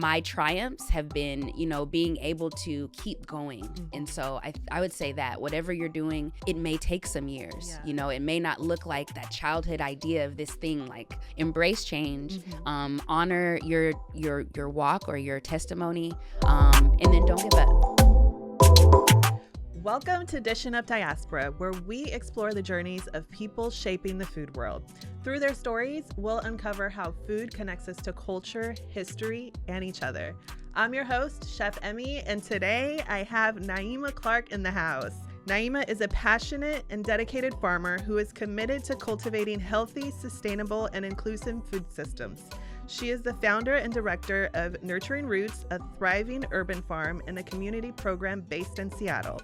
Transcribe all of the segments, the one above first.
my triumphs have been, being able to keep going. And so I would say that whatever you're doing, it may take some years. It may not look like that childhood idea of this thing. Like, embrace change, honor your walk or your testimony, and then don't give up. Welcome to Dishin of Diaspora, where we explore the journeys of people shaping the food world. Through their stories, we'll uncover how food connects us to culture, history, and each other. I'm your host, Chef Emmy, and today I have Nyema Clark in the house. Nyema is a passionate and dedicated farmer who is committed to cultivating healthy, sustainable, and inclusive food systems. She is the founder and director of Nurturing Roots, a thriving urban farm and a community program based in Seattle.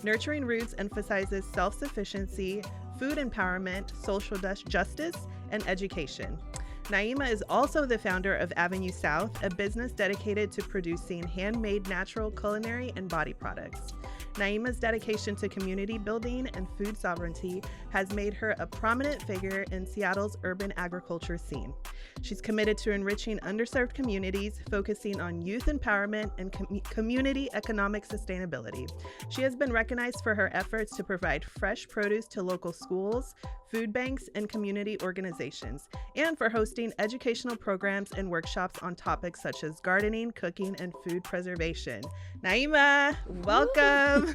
Nurturing Roots emphasizes self-sufficiency, food empowerment, social justice, and education. Nyema is also the founder of Avenue South, a business dedicated to producing handmade natural culinary and body products. Nyema's dedication to community building and food sovereignty has made her a prominent figure in Seattle's urban agriculture scene. She's committed to enriching underserved communities, focusing on youth empowerment and community economic sustainability. She has been recognized for her efforts to provide fresh produce to local schools, food banks, and community organizations, and for hosting educational programs and workshops on topics such as gardening, cooking, and food preservation. Nyema, welcome.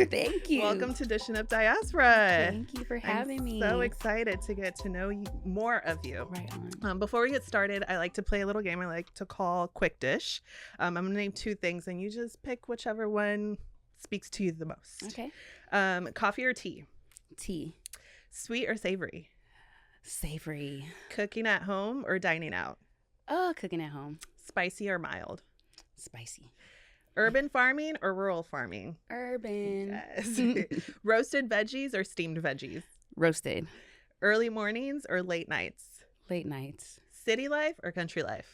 Thank you. Welcome to Dishin of Diaspora. Thank you for having me. So excited to get to know more of you. Right on. Before we get started, I like to play a little game I like to call Quick Dish. I'm going to name two things, and you just pick whichever one speaks to you the most. Okay. Coffee or tea? Tea. Sweet or savory? Savory. Cooking at home or dining out? Oh, cooking at home. Spicy or mild? Spicy. Urban farming or rural farming? Urban. Yes. Roasted veggies or steamed veggies? Roasted. Early mornings or late nights? Late nights. City life or country life?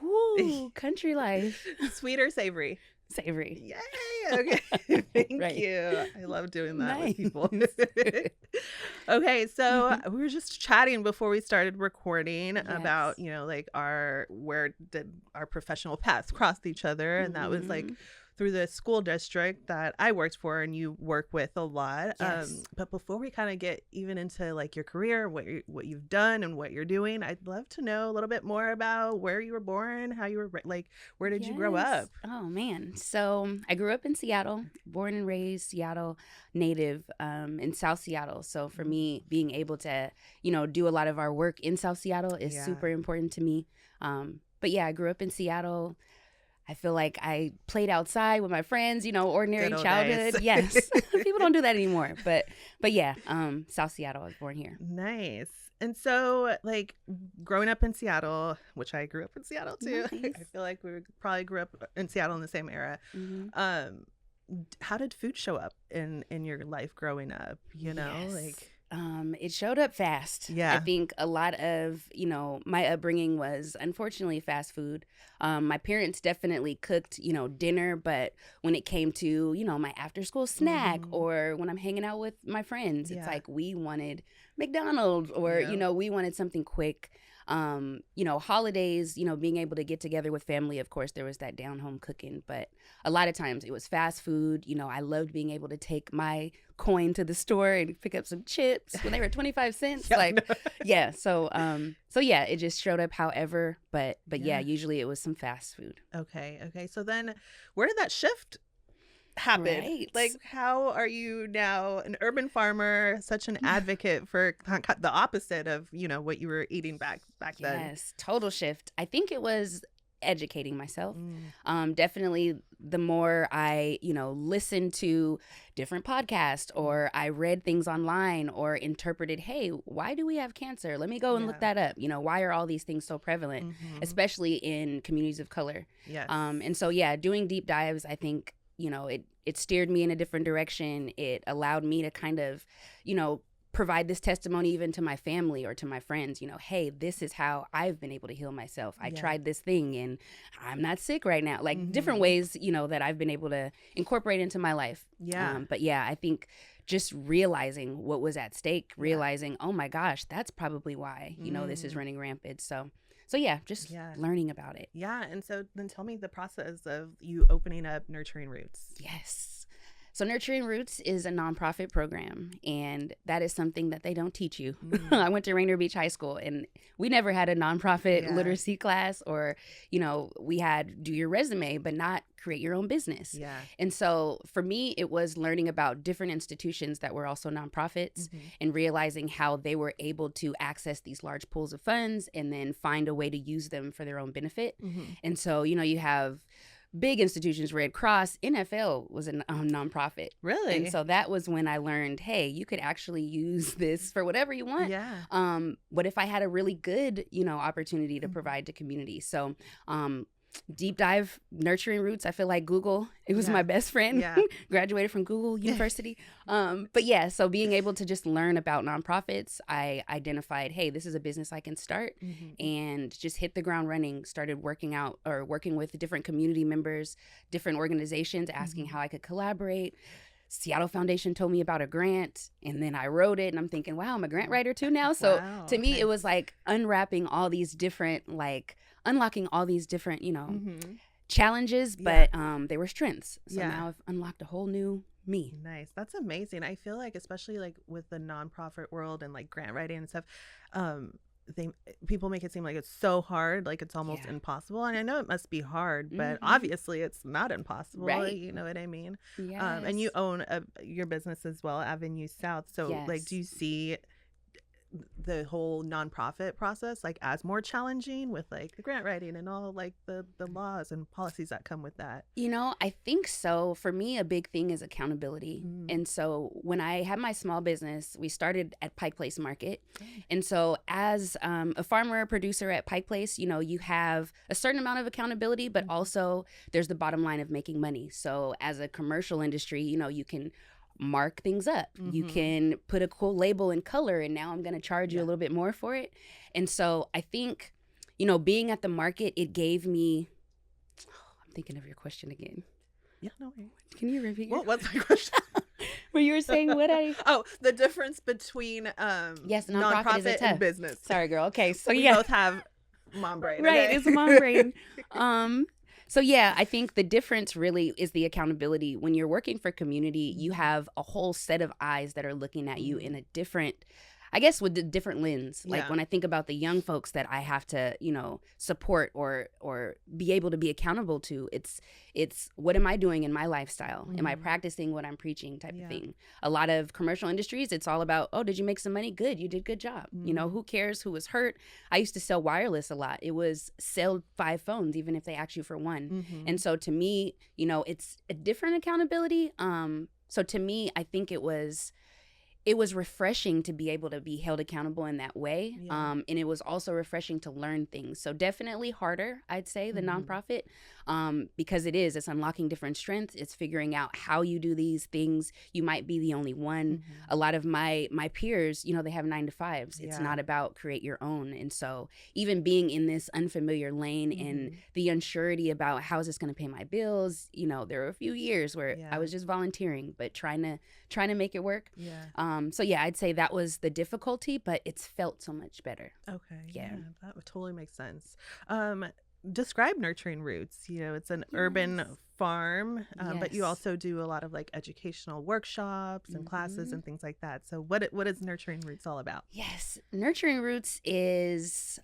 Woo, country life. Sweet or savory? Savory. Yay! Okay. Thank you. I love doing that with people. Okay, so we were just chatting before we started recording about, where did our professional paths cross each other, and that was like through the school district that I worked for and you work with a lot. Yes. But before we kind of get even into like your career, what you've done and what you're doing, I'd love to know a little bit more about where you were born, how you were where did you grow up? Oh man. So I grew up in Seattle, born and raised Seattle native, in South Seattle. So for me, being able to, do a lot of our work in South Seattle is super important to me. But yeah, I grew up in Seattle. I feel like I played outside with my friends, ordinary childhood. Days. Yes. People don't do that anymore. But yeah, South Seattle, I was born here. Nice. And so like growing up in Seattle, which I grew up in Seattle too. Nice. I feel like we probably grew up in Seattle in the same era. Mm-hmm. How did food show up in your life growing up? Yes. It showed up fast. Yeah. I think a lot of, my upbringing was unfortunately fast food. My parents definitely cooked, dinner, but when it came to, my after school snack or when I'm hanging out with my friends, it's like we wanted McDonald's or, we wanted something quick. Holidays, being able to get together with family, of course, there was that down home cooking, but a lot of times it was fast food. I loved being able to take my coin to the store and pick up some chips when they were 25 cents. So it just showed up however, but yeah, usually it was some fast food. Okay. So then where did that shift happen? Right. Like, how are you now an urban farmer, such an advocate for the opposite of, what you were eating back then? Yes, total shift. I think it was educating myself. Definitely the more I, listened to different podcasts or I read things online or interpreted, hey, why do we have cancer? Let me go and look that up. Why are all these things so prevalent, especially in communities of color? Yes. And so, doing deep dives, I think, it steered me in a different direction. It allowed me to kind of, provide this testimony even to my family or to my friends, hey, this is how I've been able to heal myself. I tried this thing and I'm not sick right now. Like different ways, that I've been able to incorporate into my life. Yeah. But yeah, I think just realizing what was at stake, realizing, oh my gosh, that's probably why, this is running rampant. So So yeah, just Yeah. learning about it. Yeah. And so then tell me the process of you opening up Nurturing Roots. Yes. So Nurturing Roots is a nonprofit program, and that is something that they don't teach you. I went to Rainier Beach High School, and we never had a nonprofit literacy class, or, we had do your resume, but not create your own business. Yeah. And so for me, it was learning about different institutions that were also nonprofits and realizing how they were able to access these large pools of funds and then find a way to use them for their own benefit. And so, you have big institutions, Red Cross, NFL was a nonprofit. Really? And so that was when I learned, hey, you could actually use this for whatever you want. Yeah. What if I had a really good, opportunity to provide to community? So deep dive Nurturing Roots. I feel like Google, it was my best friend. Graduated from Google University. But yeah, so being able to just learn about nonprofits, I identified, hey, this is a business I can start, and just hit the ground running. Started working with different community members, different organizations, asking how I could collaborate. Seattle Foundation told me about a grant, and then I wrote it, and I'm thinking, wow, I'm a grant writer too now. So to me, it was like unwrapping all these different, unlocking all these different, challenges, but they were strengths. So now I've unlocked a whole new me. Nice. That's amazing. I feel like, especially like with the nonprofit world and like grant writing and stuff, people make it seem like it's so hard, like it's almost impossible. And I know it must be hard, but obviously it's not impossible. Right. You know what I mean? Yes. And you own your business as well, Avenue South. So like, do you see the whole nonprofit process like as more challenging with like the grant writing and all like the laws and policies that come with that? I think so. For me, a big thing is accountability. And so when I had my small business, we started at Pike Place Market. And so as a farmer producer at Pike Place, you have a certain amount of accountability, but also there's the bottom line of making money. So as a commercial industry, you can mark things up. You can put a cool label and color, and now I'm going to charge you a little bit more for it. And so I think, being at the market, it gave me, I'm thinking of your question again. Yeah, no worries. Can you repeat? What's my question? Where you were saying what the difference between yes, nonprofit and business. Sorry, girl. Okay, so we both have mom brain. Right, okay? it's a mom brain. So yeah, I think the difference really is the accountability. When you're working for community, you have a whole set of eyes that are looking at you in a different, I guess, with a different lens. Like when I think about the young folks that I have to, support or be able to be accountable to, it's what am I doing in my lifestyle? Am I practicing what I'm preaching type of thing? A lot of commercial industries, it's all about, oh, did you make some money? Good. You did a good job. Who cares who was hurt? I used to sell wireless a lot. It was sell 5 phones, even if they ask you for one. And so to me, it's a different accountability. So to me, I think it was refreshing to be able to be held accountable in that way. And it was also refreshing to learn things. So definitely harder, I'd say, the nonprofit, because it's unlocking different strengths. It's figuring out how you do these things. You might be the only one. A lot of my peers, they have 9 to 5s. It's not about create your own. And so even being in this unfamiliar lane and the unsurety about how is this going to pay my bills, there were a few years where I was just volunteering, but trying to make it work. So yeah, I'd say that was the difficulty, but it's felt so much better. Okay. Yeah, that would totally make sense. Describe Nurturing Roots. It's an urban farm, but you also do a lot of like educational workshops and classes and things like that. So what is Nurturing Roots all about? Yes, Nurturing Roots is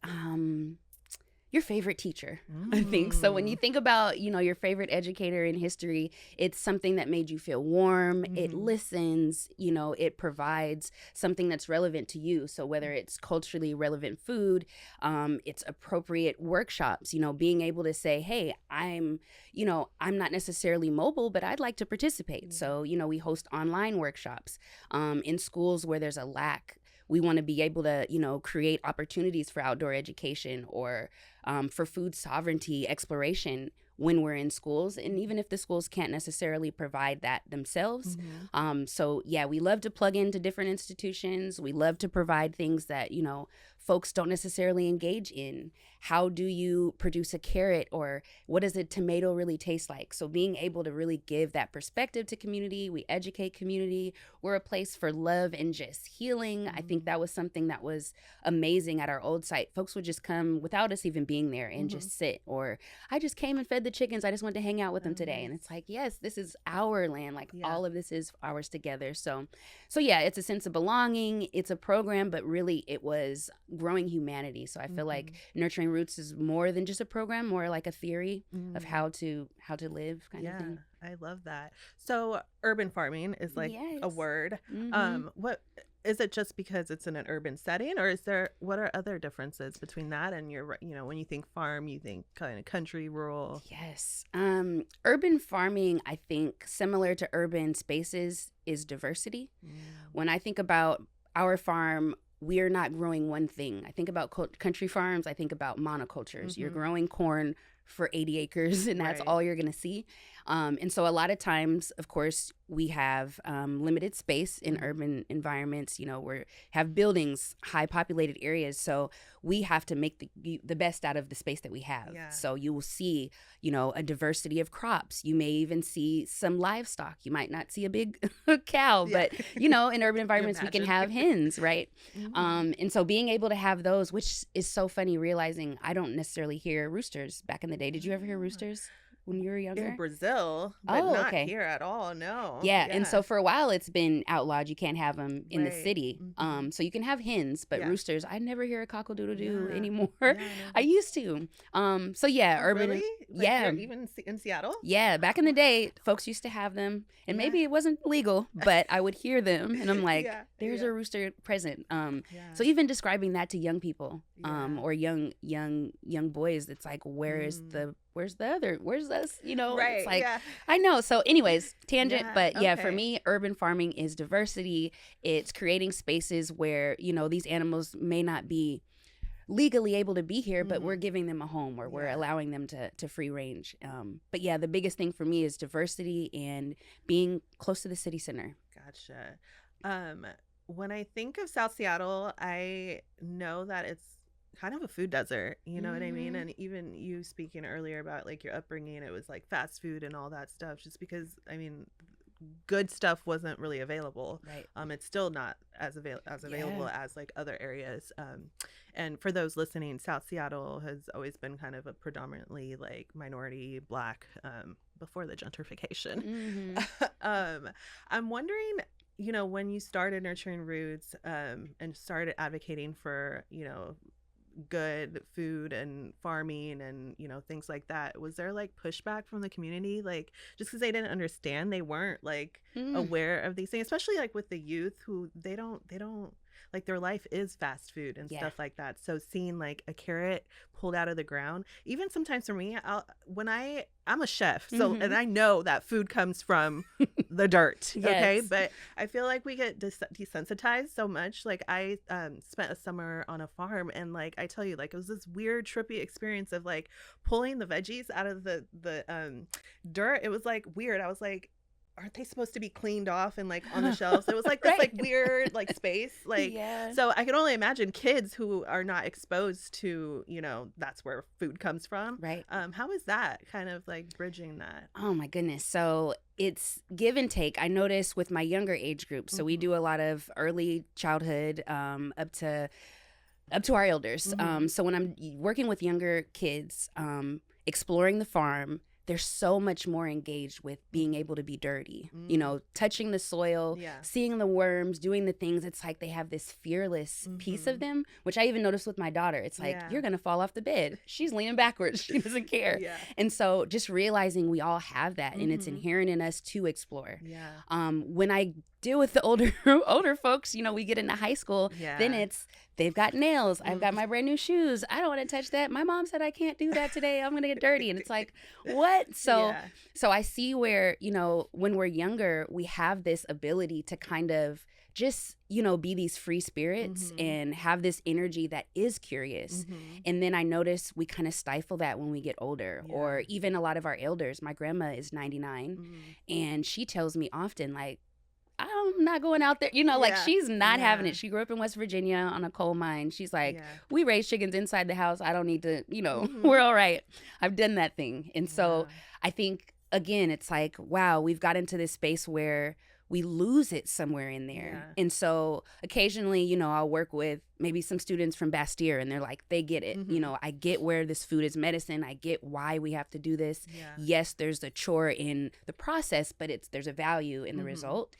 your favorite teacher, I think. So when you think about, your favorite educator in history, it's something that made you feel warm. It listens, it provides something that's relevant to you. So whether it's culturally relevant food, it's appropriate workshops, being able to say, hey, I'm not necessarily mobile, but I'd like to participate. So, we host online workshops in schools where there's a lack. We want to be able to, create opportunities for outdoor education or for food sovereignty exploration when we're in schools. And even if the schools can't necessarily provide that themselves. So yeah, we love to plug into different institutions. We love to provide things that, folks don't necessarily engage in. How do you produce a carrot, or what does a tomato really taste like? So being able to really give that perspective to community, we educate community. We're a place for love and just healing. I think that was something that was amazing at our old site. Folks would just come without us even being there and just sit, or I just came and fed the chickens. I just wanted to hang out with them today. And it's like, yes, this is our land. Like all of this is ours together. So yeah, it's a sense of belonging. It's a program, but really it was growing humanity. So I feel like Nurturing Roots is more than just a program, more like a theory of how to live kind of thing. I love that. So urban farming is like a word. What is it, just because it's in an urban setting, or what are other differences between that and when you think farm, you think kind of country, rural? Yes. Urban farming, I think similar to urban spaces, is diversity. When I think about our farm, we are not growing one thing. I think about country farms. I think about monocultures. You're growing corn for 80 acres and that's all you're going to see. And so a lot of times, of course, we have limited space in urban environments. We have buildings, high populated areas. So we have to make the best out of the space that we have. So you will see, a diversity of crops. You may even see some livestock. You might not see a big cow, but, in urban environments, we can have hens, right? And so being able to have those, which is so funny, realizing I don't necessarily hear roosters back in the day. Did you ever hear roosters when you were younger? In Brazil, but not here at all, no. Yeah, and so for a while it's been outlawed. You can't have them in the city. So you can have hens, but roosters, I never hear a cockle-doodle-doo anymore. I used to. So yeah, urban. Really? Like even in Seattle? Yeah, back in the day, folks used to have them, and maybe it wasn't legal, but I would hear them, and I'm like, there's a rooster present. So even describing that to young people, or young boys, it's like, where's the other? Where's this? It's like, I know. So anyways, tangent, but for me, urban farming is diversity. It's creating spaces where, these animals may not be legally able to be here, but we're giving them a home, or we're allowing them to free range. But yeah, the biggest thing for me is diversity and being close to the city center. Gotcha. When I think of South Seattle, I know that it's kind of a food desert, you know what I mean? And even you speaking earlier about like your upbringing, it was like fast food and all that stuff, just because good stuff wasn't really available. It's still not as available as like other areas. And for those listening, South Seattle has always been kind of a predominantly like minority Black, before the gentrification. I'm wondering, when you started Nurturing Roots, and started advocating for, good food and farming and things like that, was there like pushback from the community, like just because they didn't understand, they weren't like aware of these things, especially like with the youth who they don't like, their life is fast food and stuff like that. So seeing like a carrot pulled out of the ground, even sometimes for me, I'm a chef, so and I know that food comes from the dirt, okay? But I feel like we get desensitized so much. Like I spent a summer on a farm, and like I tell you, like it was this weird trippy experience of like pulling the veggies out of the dirt. It was like weird. I was like, aren't they supposed to be cleaned off and like on the shelves? It was like this like weird like space, like so I can only imagine kids who are not exposed to that's where food comes from, right? How is that kind of like bridging that? Oh my goodness. So it's give and take. I notice with my younger age group, so we do a lot of early childhood up to our elders. So when I'm working with younger kids, exploring the farm, they're so much more engaged with being able to be dirty, touching the soil, seeing the worms, doing the things. It's like they have this fearless piece of them, which I even noticed with my daughter. It's like, you're going to fall off the bed. She's leaning backwards. She doesn't care. And so just realizing we all have that, and it's inherent in us to explore. When I deal with the older folks, we get into high school, then they've got nails. I've got my brand new shoes. I don't want to touch that. My mom said I can't do that today. I'm going to get dirty. And it's like, what? So I see where, when we're younger, we have this ability to kind of just, be these free spirits and have this energy that is curious. And then I notice we kind of stifle that when we get older, or even a lot of our elders. My grandma is 99 and she tells me often, like, I'm not going out there. You know, like Yeah. she's not having Yeah. it. She grew up in West Virginia on a coal mine. She's like, Yeah. we raise chickens inside the house. I don't need to, Mhm. we're all right. I've done that thing. And so Yeah. I think, again, it's like, wow, we've got into this space where we lose it somewhere in there. Yeah. And so occasionally, I'll work with maybe some students from Bastille and they're like, they get it. Mhm. I get where this food is medicine. I get why we have to do this. Yeah. Yes, there's a chore in the process, but there's a value in the Mhm. result.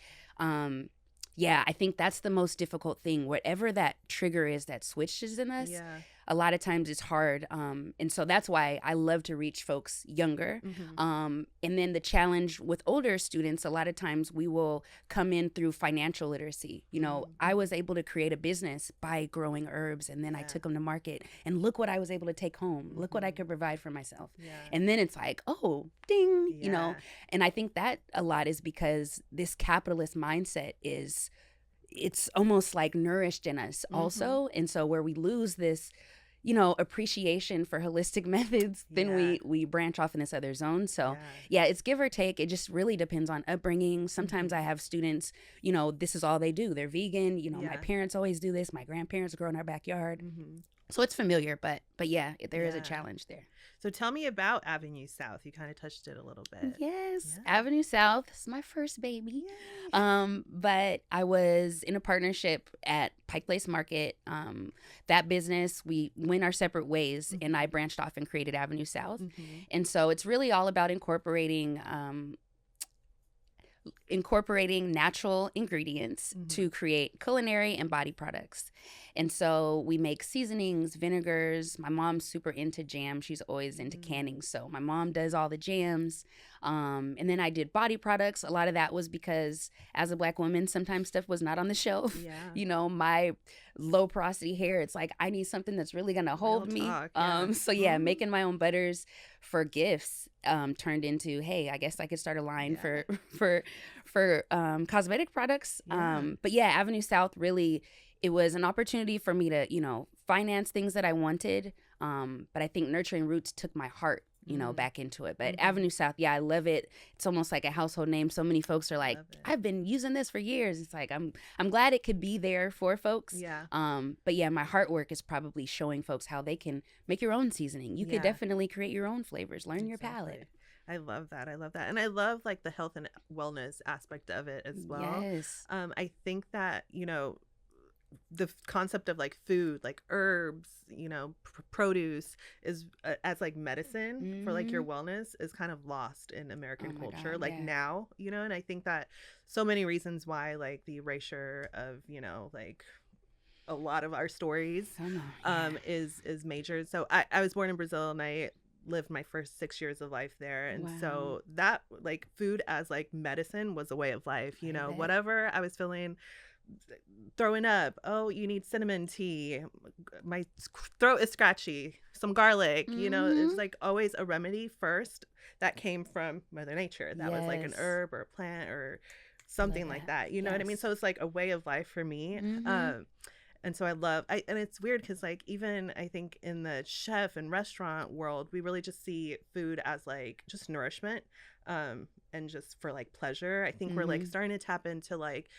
Yeah, I think that's the most difficult thing. Whatever that trigger is that switches in us, Yeah. a lot of times it's hard. And so that's why I love to reach folks younger. Mhm. And then the challenge with older students, a lot of times we will come in through financial literacy. I was able to create a business by growing herbs, and then I Yeah. took them to market. And look what I was able to take home. Look what I could provide for myself. Yeah. And then it's like, oh, ding, Yeah. And I think that a lot is because this capitalist mindset it's almost like nourished in us also. And so where we lose this, appreciation for holistic methods, then we branch off in this other zone. So yeah, it's give or take. It just really depends on upbringing. Sometimes I have students, this is all they do. They're vegan. My parents always do this. My grandparents grow in our backyard. So it's familiar, but yeah, there is a challenge there. So tell me about Avenue South. You kind of touched it a little bit. Yes, Yeah. Avenue South is my first baby. Yay. But I was in a partnership at Pike Place Market. That business, we went our separate ways, and I branched off and created Avenue South. And so it's really all about incorporating natural ingredients to create culinary and body products. And so we make seasonings, vinegars. My mom's super into jam. She's always into canning. So my mom does all the jams. And then I did body products. A lot of that was because as a Black woman, sometimes stuff was not on the shelf. Yeah. My low porosity hair, it's like, I need something that's really going to hold me. So yeah, making my own butters for gifts turned into, hey, I guess I could start a line for cosmetic products. But yeah, Avenue South really, it was an opportunity for me to, finance things that I wanted. But I think Nurturing Roots took my heart, back into it. But Avenue South, yeah, I love it. It's almost like a household name. So many folks are like, I've been using this for years. It's like, I'm glad it could be there for folks. Yeah. But yeah, my heart work is probably showing folks how they can make your own seasoning. You could definitely create your own flavors, learn your palate. I love that. And I love like the health and wellness aspect of it as well. Yes. I think that, the concept of like food, like herbs, produce is as like medicine for like your wellness is kind of lost in American culture. God, now, and I think that so many reasons why like the erasure of, like a lot of our stories is major. So I was born in Brazil and I lived my first 6 years of life there, and so that like food as like medicine was a way of life. Whatever I was feeling, throwing up, oh, you need cinnamon tea, my throat is scratchy, some garlic, it's like always a remedy first that came from Mother Nature, that was like an herb or a plant or something like that, you know what I mean? So it's like a way of life for me. And so and it's weird because like even I think in the chef and restaurant world, we really just see food as like just nourishment, and just for like pleasure. I think we're like starting to tap into like,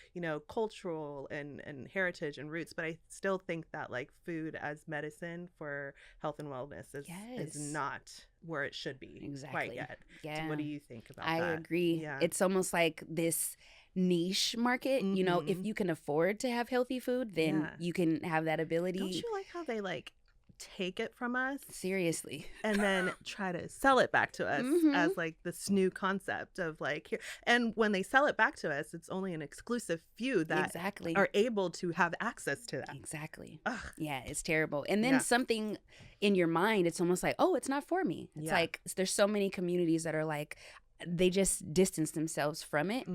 cultural and heritage and roots, but I still think that like food as medicine for health and wellness is not where it should be quite yet. Yeah. So what do you think about that? I agree. Yeah. It's almost like this niche market, if you can afford to have healthy food, then you can have that ability. Don't you like how they like take it from us seriously and then try to sell it back to us as like this new concept of like here, and when they sell it back to us, it's only an exclusive few that are able to have access to that. Ugh. Yeah, it's terrible. And then something in your mind, it's almost like, oh, it's not for me. It's like there's so many communities that are like, they just distance themselves from it.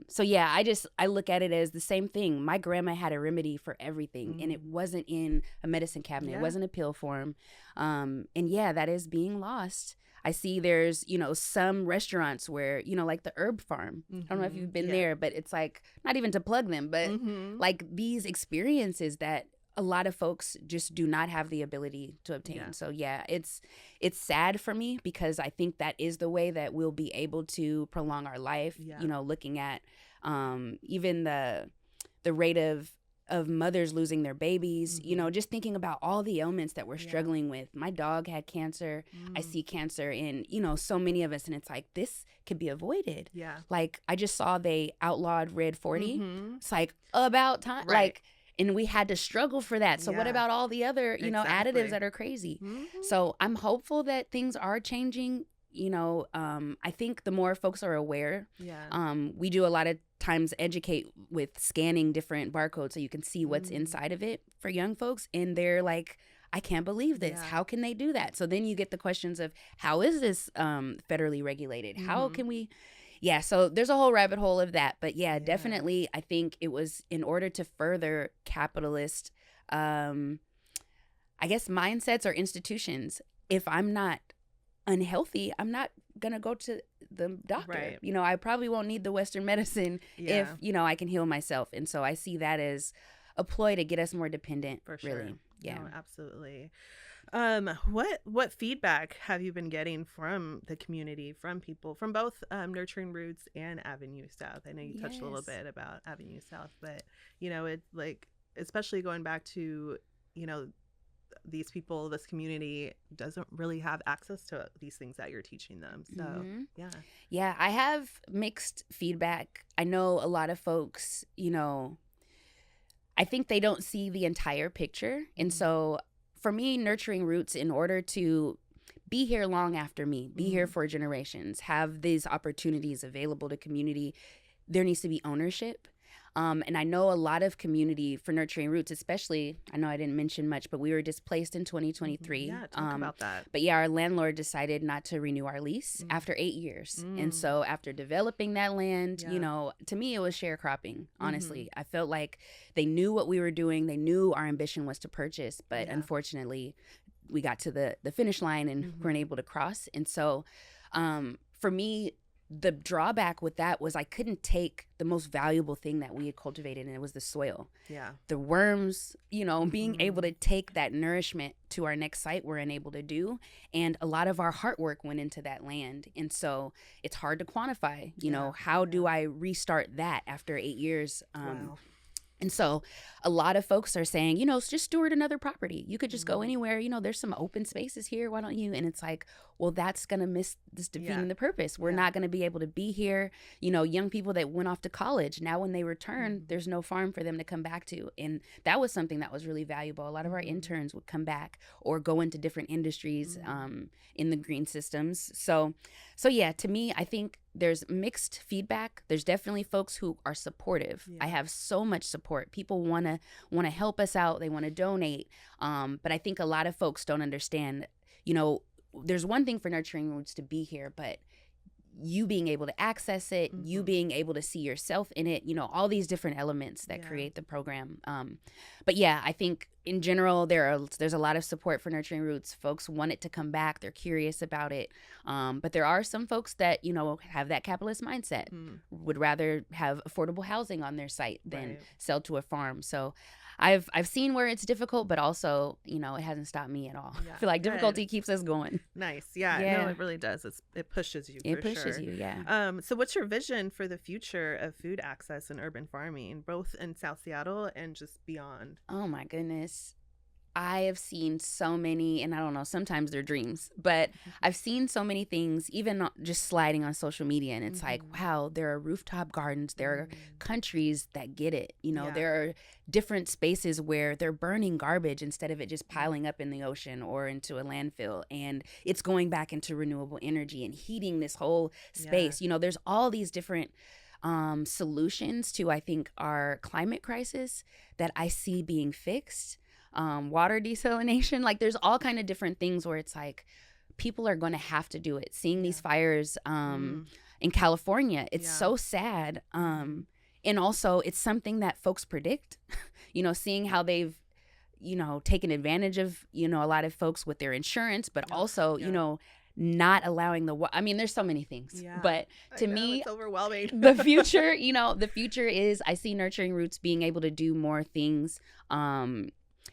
So yeah, I look at it as the same thing. My grandma had a remedy for everything, and it wasn't in a medicine cabinet. It wasn't a pill form. And yeah, that is being lost. I see there's, some restaurants where, like the Herb Farm. I don't know if you've been there, but it's like, not even to plug them, but like these experiences that a lot of folks just do not have the ability to obtain. So yeah, it's sad for me because I think that is the way that we'll be able to prolong our life, looking at even the rate of mothers losing their babies, you know, just thinking about all the ailments that we're struggling with. My dog had cancer. I see cancer in, you know, so many of us. And it's like, this could be avoided. Yeah. Like, I just saw they outlawed Red 40. It's like, about time. Right. Like, and we had to struggle for that. So what about all the other, you know, additives that are crazy? So I'm hopeful that things are changing. You know, I think the more folks are aware, we do a lot of times educate with scanning different barcodes so you can see what's inside of it for young folks. And they're like, I can't believe this. How can they do that? So then you get the questions of, how is this federally regulated? How can we? Yeah, so there's a whole rabbit hole of that. But definitely, I think it was in order to further capitalist, I guess, mindsets or institutions. If I'm not unhealthy, I'm not gonna go to the doctor. Right. You know, I probably won't need the Western medicine if, you know, I can heal myself. And so I see that as a ploy to get us more dependent. For sure. Really. Yeah. No, absolutely. What feedback have you been getting from the community, from people, from both Nurturing Roots and Avenue South? I know you touched a little bit about Avenue South, but, you know, it, like, especially going back to, you know, these people, this community doesn't really have access to these things that you're teaching them. So, yeah, I have mixed feedback. I know a lot of folks, you know, I think they don't see the entire picture. And so for me, Nurturing Roots, in order to be here long after me, be here for generations, have these opportunities available to community, there needs to be ownership. And I know a lot of community for Nurturing Roots, especially, I know I didn't mention much, but we were displaced in 2023. Yeah, talk about that. But yeah, our landlord decided not to renew our lease after 8 years. And so after developing that land, you know, to me, it was sharecropping, honestly. I felt like they knew what we were doing. They knew our ambition was to purchase, but unfortunately, we got to the finish line and weren't able to cross. And so for me, the drawback with that was I couldn't take the most valuable thing that we had cultivated, and it was the soil. Yeah. The worms, you know, being able to take that nourishment to our next site we're unable to do. And a lot of our heart work went into that land. And so it's hard to quantify, you know, how do I restart that after 8 years? Wow. And so a lot of folks are saying, you know, just steward another property. You could just go anywhere. You know, there's some open spaces here. Why don't you? And it's like, well, that's going to miss this defeating the purpose. We're not going to be able to be here. You know, young people that went off to college, now when they return, there's no farm for them to come back to. And that was something that was really valuable. A lot of our interns would come back or go into different industries in the green systems. So yeah, to me, I think there's mixed feedback. There's definitely folks who are supportive. I have so much support. People want to help us out. They want to donate. But I think a lot of folks don't understand, you know, there's one thing for Nurturing Roots to be here, but you being able to access it, you being able to see yourself in it, you know, all these different elements that create the program. But yeah, I think in general, there's a lot of support for Nurturing Roots. Folks want it to come back. They're curious about it. But there are some folks that, you know, have that capitalist mindset, would rather have affordable housing on their site than sell to a farm. So I've seen where it's difficult, but also, you know, it hasn't stopped me at all. I feel like difficulty keeps us going. Nice. Yeah. No, it really does. It pushes you. It pushes you. Yeah. So what's your vision for the future of food access and urban farming, both in South Seattle and just beyond? Oh my goodness. I have seen so many, and I don't know, sometimes they're dreams, but I've seen so many things, even just sliding on social media, and it's like, wow, there are rooftop gardens, there are countries that get it, you know, there are different spaces where they're burning garbage instead of it just piling up in the ocean or into a landfill, and it's going back into renewable energy and heating this whole space. You know, there's all these different solutions to, I think, our climate crisis that I see being fixed. Water desalination, like there's all kind of different things where it's like people are going to have to do it. Seeing these fires in California, it's so sad. And also it's something that folks predict, you know, seeing how they've, you know, taken advantage of, you know, a lot of folks with their insurance, but also, you know, not allowing I mean, there's so many things, but to me, it's overwhelming. The future, you know, the future is I see Nurturing Roots being able to do more things,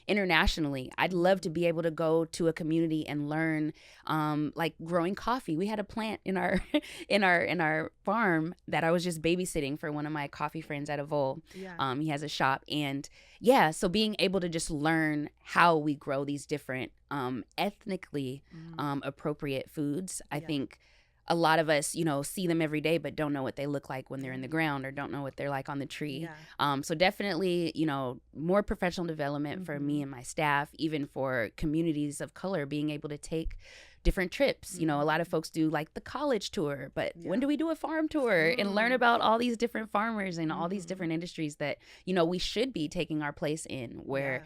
internationally. I'd love to be able to go to a community and learn, like growing coffee. We had a plant in our in our farm that I was just babysitting for one of my coffee friends at Avol. Yeah. He has a shop, and yeah, so being able to just learn how we grow these different ethnically appropriate foods, I think a lot of us, see them every day, but don't know what they look like when they're in the ground or don't know what they're like on the tree. Yeah. So definitely, more professional development for me and my staff, even for communities of color, being able to take different trips. A lot of folks do like the college tour, but when do we do a farm tour and learn about all these different farmers and all these different industries that, we should be taking our place in, where,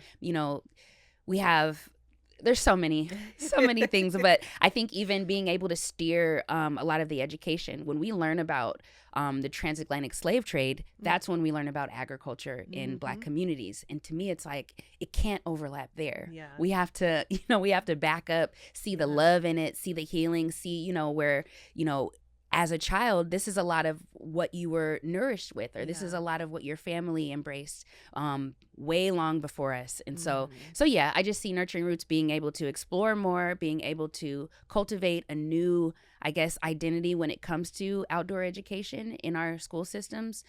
we have, there's so many things, but I think even being able to steer a lot of the education, when we learn about the transatlantic slave trade, that's when we learn about agriculture in Black communities. And to me, it's like, it can't overlap there. Yeah. We have to, we have to back up, see the love in it, see the healing, see, where, as a child, this is a lot of what you were nourished with, or this is a lot of what your family embraced way long before us. And so yeah, I just see Nurturing Roots being able to explore more, being able to cultivate a new, I guess, identity when it comes to outdoor education in our school systems.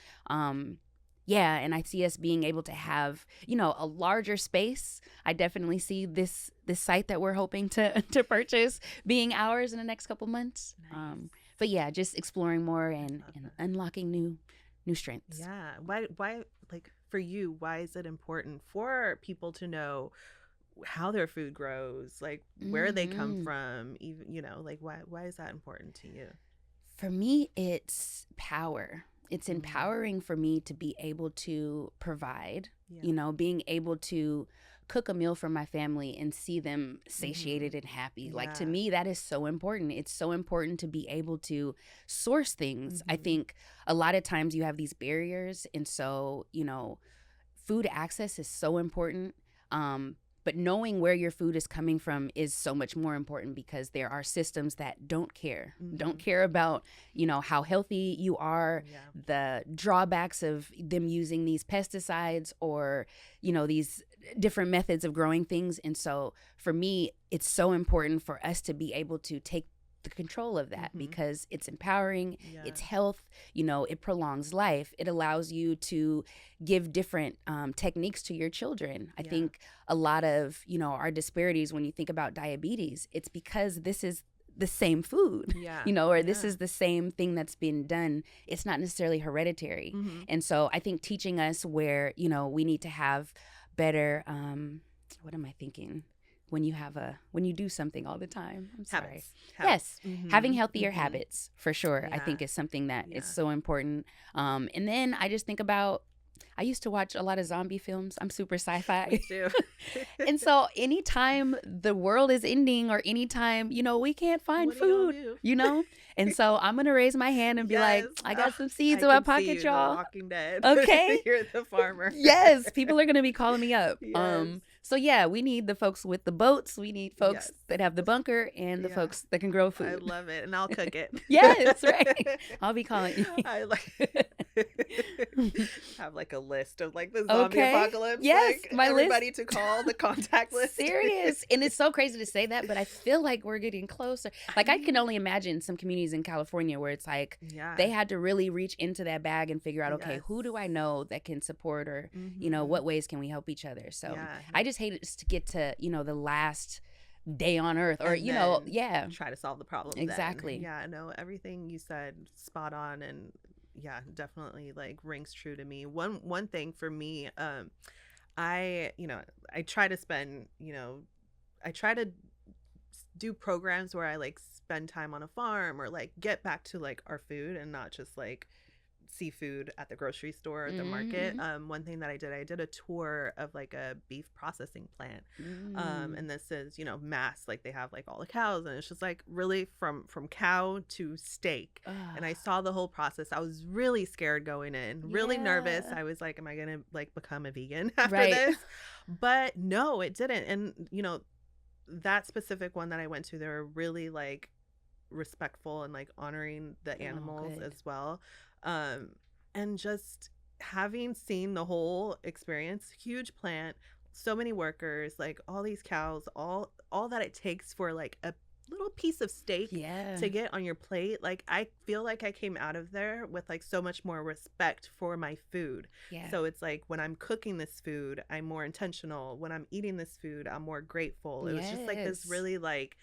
Yeah, and I see us being able to have, a larger space. I definitely see this site that we're hoping to purchase being ours in the next couple months. Nice. But yeah, just exploring more and unlocking new strengths. Yeah. Why, like, for you, why is it important for people to know how their food grows, like where they come from, even, like why is that important to you? For me, it's power. It's empowering for me to be able to provide, being able to cook a meal for my family and see them satiated and happy. Like, to me, that is so important. It's so important to be able to source things. I think a lot of times you have these barriers. And so, food access is so important. But knowing where your food is coming from is so much more important, because there are systems that don't care about, how healthy you are, the drawbacks of them using these pesticides or, these different methods of growing things. And so for me, it's so important for us to be able to take the control of that, because it's empowering, it's health, it prolongs life. It allows you to give different techniques to your children. I think a lot of, our disparities, when you think about diabetes, it's because this is the same food, or this is the same thing that's been done. It's not necessarily hereditary. And so I think teaching us where, we need to have better, what am I thinking? When you do something all the time. I'm sorry. Habits. Yes. Having healthier habits, for sure, I think is something that is so important. And then I just think about, I used to watch a lot of zombie films. I'm super sci-fi. Me too. And so anytime the world is ending, or anytime, we can't find food, and so I'm going to raise my hand and be like, I got some seeds in my pocket, y'all. Walking Dead. Okay. You're the farmer. Yes. People are going to be calling me up. Yes. So yeah, we need the folks with the boats. We need folks that have the bunker, and the folks that can grow food. I love it. And I'll cook it. Yes, right. I'll be calling you. I like have like a list of like the zombie apocalypse. Yes, like my everybody list. to call, the contact list. Serious. And it's so crazy to say that, but I feel like we're getting closer. Like, I can only imagine some communities in California where it's like they had to really reach into that bag and figure out, okay, who do I know that can support, or what ways can we help each other? So I just hate it just to get to the last day on earth, or try to solve the problem. Exactly. Then. Yeah, no, everything you said spot on, and definitely like rings true to me. One thing for me, I try to spend, I try to do programs where I like spend time on a farm, or like get back to like our food and not just like seafood at the grocery store or the market. One thing that I did a tour of like a beef processing plant. And this is, mass, like they have like all the cows, and it's just like really from cow to steak. And I saw the whole process. I was really scared going in, really nervous. I was like, am I gonna like become a vegan after this? But no, it didn't. And that specific one that I went to, they were really like respectful and like honoring the animals as well. And just having seen the whole experience, huge plant, so many workers, like all these cows, all that it takes for like a little piece of steak Yeah. to get on your plate. Like I feel like I came out of there with like so much more respect for my food. Yeah. So it's like when I'm cooking this food, I'm more intentional. When I'm eating this food, I'm more grateful. It was just like this Yes. really like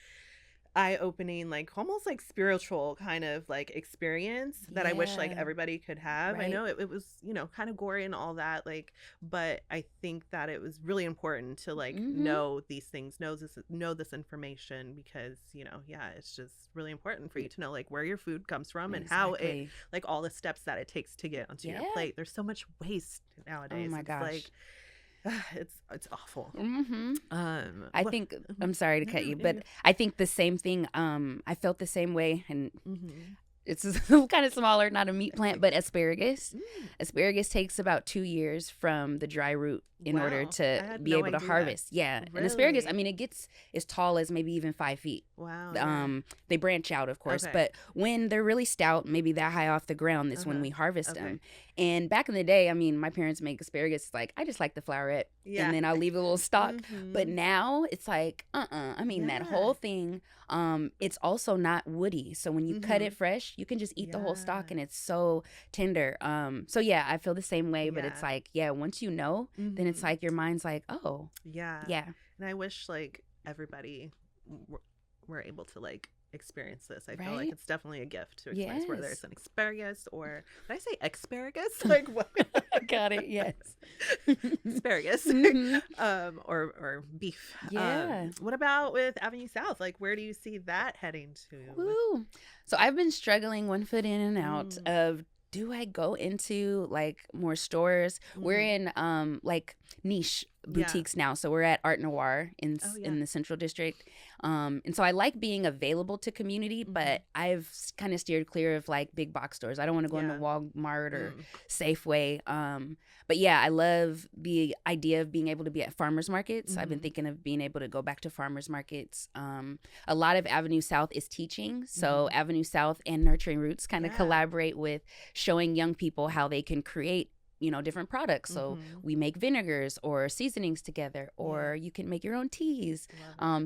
eye-opening, like almost like spiritual kind of like experience that I wish like Yeah. everybody could have. I Right. know it was, you know, kind of gory and all that, like, but I think that it was really important to like know these things, know this information, because, you know, yeah, it's just really important for you to know like where your food comes from and how it, Exactly. like all the steps that it takes to get onto your Yeah. plate. There's so much waste nowadays. Oh my It's gosh. like it's awful. I think I'm sorry to cut you, but I think the same thing. I felt the same way, and it's kind of smaller, not a meat plant, but asparagus. Asparagus takes about 2 years from the dry root in order to be able to harvest. Yeah. And asparagus, I mean, it gets as tall as maybe even 5 feet. Wow. They branch out, of course, but when they're really stout, maybe that high off the ground, that's when we harvest them. And back in the day, I mean, my parents make asparagus like, I just like the flowerette, and then I'll leave a little stalk. But now it's like, I mean, that whole thing, it's also not woody. So when you cut it fresh, you can just eat the whole stalk, and it's so tender. So yeah, I feel the same way, but it's like, yeah, once you know, then it's like your mind's like, oh, yeah. And I wish like everybody were able to like experience this. I feel like it's definitely a gift to experience where there's an asparagus, or did I say asparagus? Like what? Got it. Yes. Asparagus. Or beef. Yeah. What about with Avenue South? Like where do you see that heading to? Woo. So I've been struggling one foot in and out of, do I go into like more stores? We're in like niche boutiques now. So we're at Art Noir in the Central District. And so I like being available to community, but I've kind of steered clear of like big box stores. I don't want to go into Walmart or Safeway. But yeah, I love the idea of being able to be at farmers markets. I've been thinking of being able to go back to farmers markets. A lot of Avenue South is teaching. So Avenue South and Nurturing Roots kind of collaborate with showing young people how they can create, you know, different products. So we make vinegars or seasonings together, or you can make your own teas.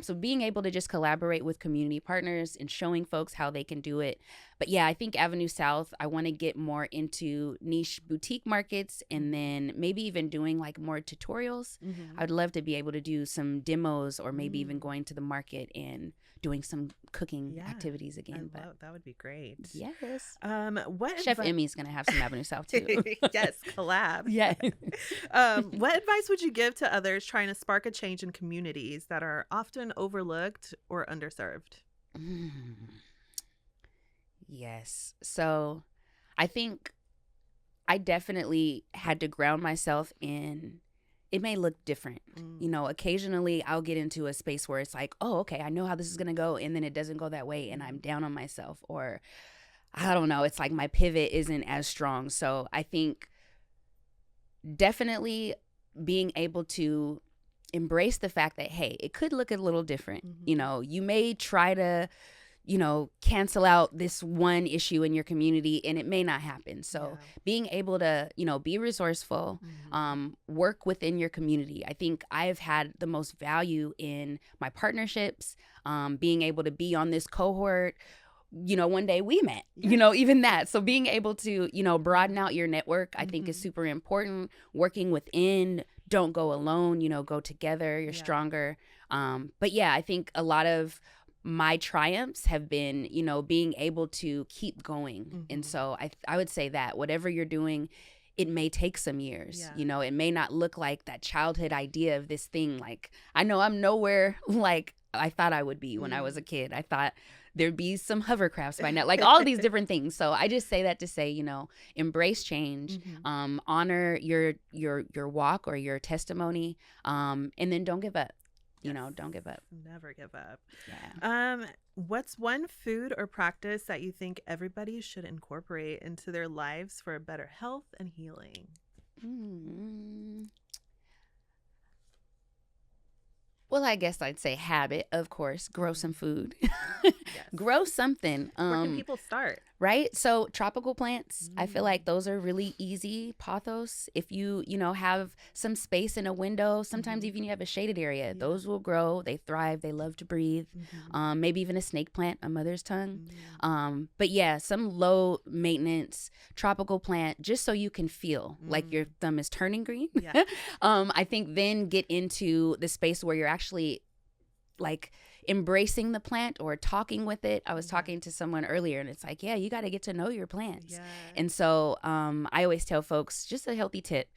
So being able to just collaborate with community partners and showing folks how they can do it. But yeah, I think Avenue South, I want to get more into niche boutique markets, and then maybe even doing like more tutorials. I'd love to be able to do some demos, or maybe even going to the market and doing some cooking activities again. That would be great. Yes. What Chef Emmy's gonna have some Avenue South too. Yes, collab. Yeah. What advice would you give to others trying to spark a change in communities that are often overlooked or underserved? Yes. So I think I definitely had to ground myself in, it may look different. You know, occasionally I'll get into a space where it's like, oh, okay, I know how this is going to go. And then it doesn't go that way, and I'm down on myself, or I don't know. It's like my pivot isn't as strong. So I think definitely being able to embrace the fact that, hey, it could look a little different. You know, you may try to, you know, cancel out this one issue in your community, and it may not happen. So being able to, you know, be resourceful, work within your community. I think I've had the most value in my partnerships, being able to be on this cohort. You know, one day we met, you know, even that. So being able to, you know, broaden out your network, I think is super important. Working within, don't go alone, you know, go together, you're stronger. But yeah, I think a lot of my triumphs have been, you know, being able to keep going. And so I would say that whatever you're doing, it may take some years. You know, it may not look like that childhood idea of this thing. Like, I know I'm nowhere like I thought I would be when I was a kid. I thought there'd be some hovercrafts by now, like all these different things. So I just say that to say, you know, embrace change, honor your walk or your testimony, and then don't give up. You know, don't give up. Never give up. Yeah. What's one food or practice that you think everybody should incorporate into their lives for a better health and healing? Well, I guess I'd say habit, of course. Grow some food. Yes. Grow something. Where can people start? Right? So tropical plants, I feel like those are really easy. Pothos, if you have some space in a window, sometimes even you have a shaded area, those will grow. They thrive. They love to breathe. Maybe even a snake plant, a mother's tongue. But yeah, some low maintenance tropical plant, just so you can feel like your thumb is turning green. Yeah. I think then get into the space where you're actually like embracing the plant or talking with it. I was talking to someone earlier and it's like, yeah, you got to get to know your plants. Yeah. And so I always tell folks, just a healthy tip,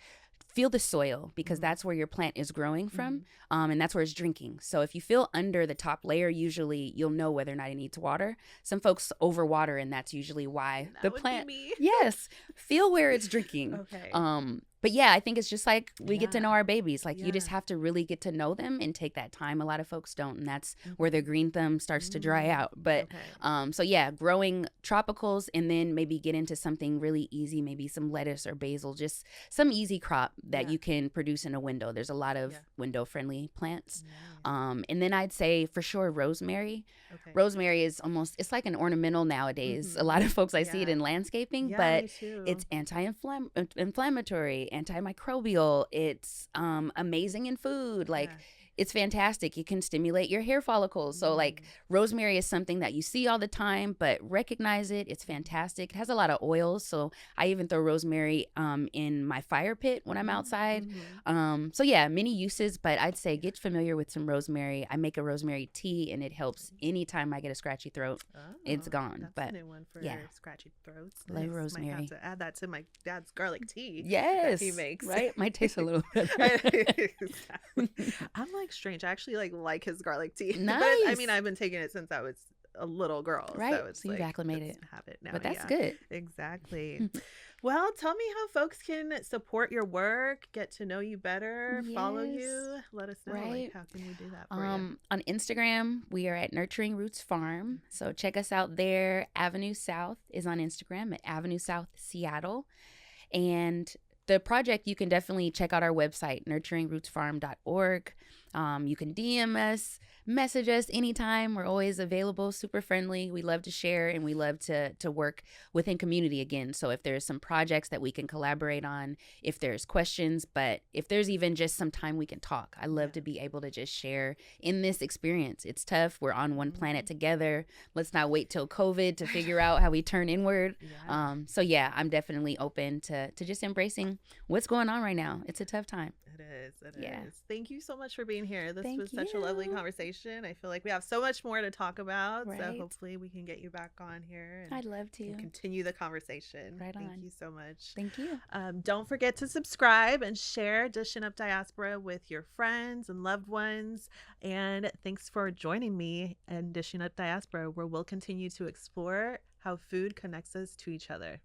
feel the soil, because that's where your plant is growing from, and that's where it's drinking. So if you feel under the top layer, usually you'll know whether or not it needs water. Some folks overwater, and that's usually why That the would plant. be me. Yes, feel where it's drinking. Okay. But yeah, I think it's just like we get to know our babies. Like you just Yeah. have to really get to know them and take that time. A lot of folks don't, and that's where their green thumb starts to dry out. But Okay. so yeah, growing tropicals, and then maybe get into something really easy, maybe some lettuce or basil, just some easy crop that you can produce in a window. There's a lot of window friendly plants. And then I'd say for sure rosemary. Okay. Rosemary is it's like an ornamental nowadays. A lot of folks, I see it in landscaping, but me too. it's anti-inflammatory, antimicrobial. It's amazing in food. Like it's fantastic. You can stimulate your hair follicles. So like rosemary is something that you see all the time, but recognize it. It's fantastic. It has a lot of oils. So I even throw rosemary in my fire pit when I'm outside. So yeah, many uses, but I'd say get familiar with some rosemary. I make a rosemary tea and it helps anytime I get a scratchy throat. It's gone. That's But a new one for scratchy throats. love Nice. rosemary. Might have to add that to my dad's garlic tea. Yes, that he makes. Right? Might taste a little better. Exactly. I'm like strange. I actually like his garlic tea. Nice. But I mean, I've been taking it since I was a little girl. Right. So it's So you've like, acclimated. let's have it now. But that's good. Exactly. Well, tell me how folks can support your work, get to know you better, follow Yes. you. Let us know. Right. Like, how can we do that for you? On Instagram, we are at Nurturing Roots Farm. So check us out there. Avenue South is on Instagram at Avenue South Seattle. And the project, you can definitely check out our website, nurturingrootsfarm.org. You can DM us, message us anytime. We're always available, super friendly. We love to share and we love to work within community again. So if there's some projects that we can collaborate on, if there's questions, but if there's even just some time we can talk, I love to be able to just share in this experience. It's tough. We're on one planet together. Let's not wait till COVID to figure out how we turn inward. So yeah, I'm definitely open to just embracing what's going on right now. It's a tough time. It is. It is. Thank you so much for being here. This was such a lovely you. conversation. I feel like we have so much more to talk about. So Right. hopefully we can get you back on here and I'd love to. continue the conversation. Right Thank on. you so much. Thank you. Don't forget to subscribe and share Dishin Up Diaspora with your friends and loved ones. And thanks for joining me in Dishin Up Diaspora, where we'll continue to explore how food connects us to each other.